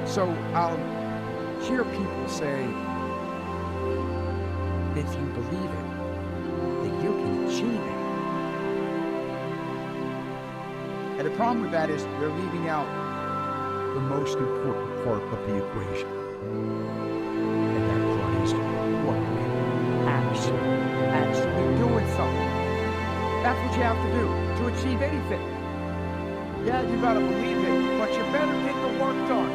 So I'll hear people say, if you believe it, then you can achieve it. And the problem with that is they're leaving out the most important part of the equation. And that part is work. Actually doing something. That's what you have to do to achieve anything. Yeah, you gotta believe it, but you better get the work done.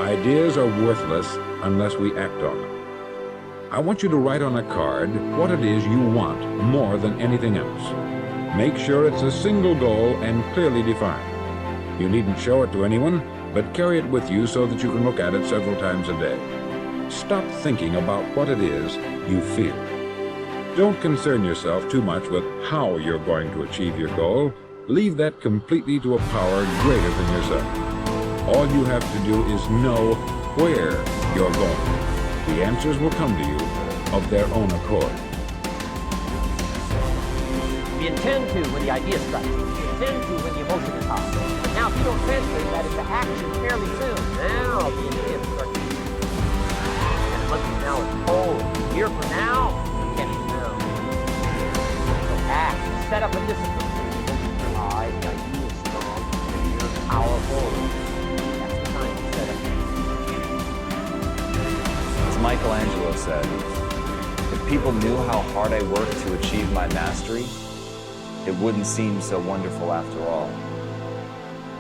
Ideas are worthless unless we act on them. I want you to write on a card what it is you want more than anything else. Make sure it's a single goal and clearly defined. You needn't show it to anyone, but carry it with you so that you can look at it several times a day. Stop thinking about what it is you feel. Don't concern yourself too much with how you're going to achieve your goal. Leave that completely to a power greater than yourself. All you have to do is know where you're going. The answers will come to you of their own accord. We intend to when the idea strikes. We intend to when the emotion is hot. But now if you don't translate that into action fairly soon, now the intent starts to and a month from now it's cold. A year from now, you can't even know. So act. Set up a discipline. The idea is strong, and you're powerful. That's the time to set up. As Michelangelo said, if people knew how hard I worked to achieve my mastery, it wouldn't seem so wonderful after all.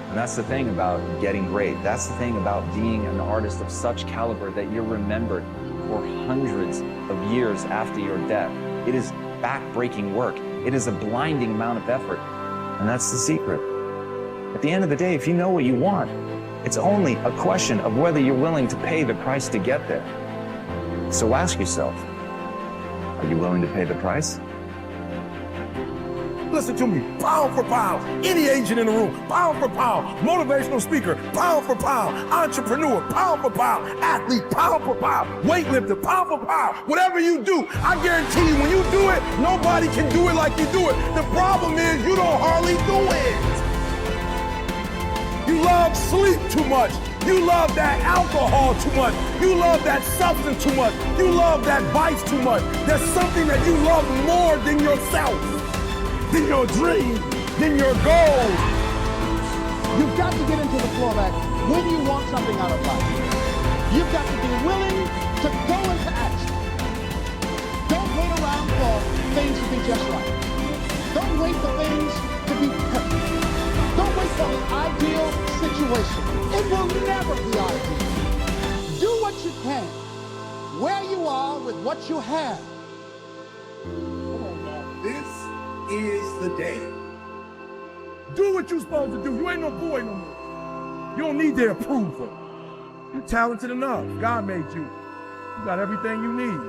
And that's the thing about getting great. That's the thing about being an artist of such caliber that you're remembered for hundreds of years after your death. It is back-breaking work. It is a blinding amount of effort. And that's the secret. At the end of the day, if you know what you want, it's only a question of whether you're willing to pay the price to get there. So ask yourself, are you willing to pay the price? Listen to me, pound for pound, any agent in the room, pound for pound, motivational speaker, pound for pound, entrepreneur, pound for pound, athlete, pound for pound, weightlifter, pound for pound, whatever you do, I guarantee you, when you do it, nobody can do it like you do it. The problem is you don't hardly do it. You love sleep too much. You love that alcohol too much. You love that substance too much. You love that vice too much. There's something that you love more than yourself, than your dream, than your goal. You've got to get into the flow of action when you want something out of life. You've got to be willing to go into action. Don't wait around for things to be just right. Don't wait for things to be perfect. Don't wait for the ideal situation. It will never be ideal. Do what you can, where you are with what you have. Come on now, this is the day. Do what you're supposed to do. You ain't no boy no more. You don't need their approval. You're talented enough. God made you. You got everything you need.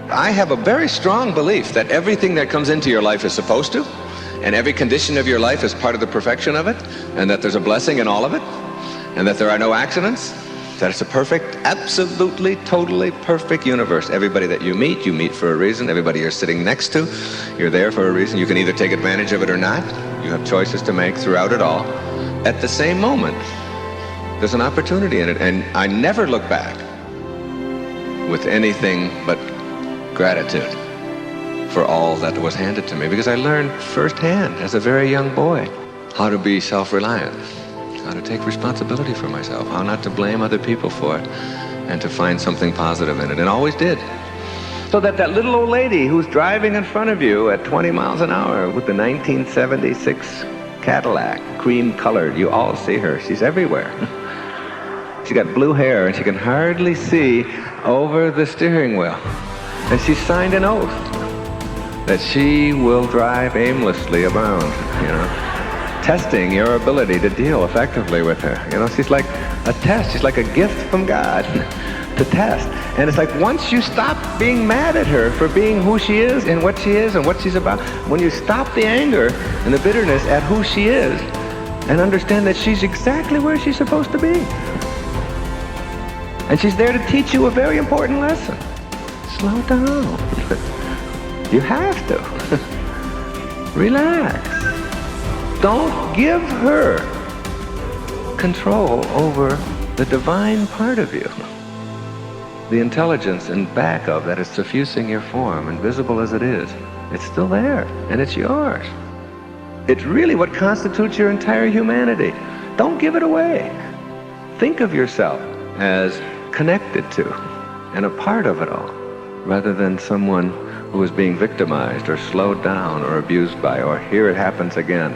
I have a very strong belief that everything that comes into your life is supposed to, and every condition of your life is part of the perfection of it, and that there's a blessing in all of it, and that there are no accidents, that it's a perfect, absolutely, totally perfect universe. Everybody that you meet for a reason. Everybody you're sitting next to, you're there for a reason. You can either take advantage of it or not. You have choices to make throughout it all. At the same moment, there's an opportunity in it, and I never look back with anything but gratitude for all that was handed to me, because I learned firsthand as a very young boy how to be self-reliant, how to take responsibility for myself, how not to blame other people for it, and to find something positive in it, and always did. So that little old lady who's driving in front of you at 20 miles an hour with the 1976 Cadillac, cream-colored, you all see her, she's everywhere. She got blue hair and she can hardly see over the steering wheel. And she signed an oath that she will drive aimlessly around, testing your ability to deal effectively with her. She's like a test. She's like a gift from God to test. And it's like once you stop being mad at her for being who she is and what she's about, when you stop the anger and the bitterness at who she is and understand that she's exactly where she's supposed to be. And she's there to teach you a very important lesson. Slow down. You have to. Relax. Don't give her control over the divine part of you. The intelligence in back of that is suffusing your form, invisible as it is. It's still there, and it's yours. It's really what constitutes your entire humanity. Don't give it away. Think of yourself as connected to and a part of it all, rather than someone who is being victimized or slowed down or abused by, or here it happens again.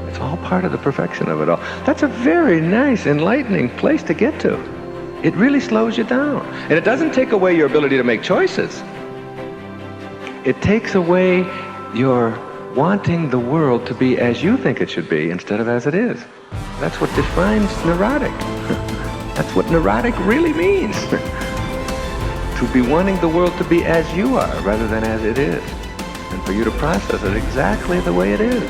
It's all part of the perfection of it all. That's a very nice, enlightening place to get to. It really slows you down. And it doesn't take away your ability to make choices. It takes away your wanting the world to be as you think it should be instead of as it is. That's what defines neurotic. That's what neurotic really means. To be wanting the world to be as you are rather than as it is. And for you to process it exactly the way it is.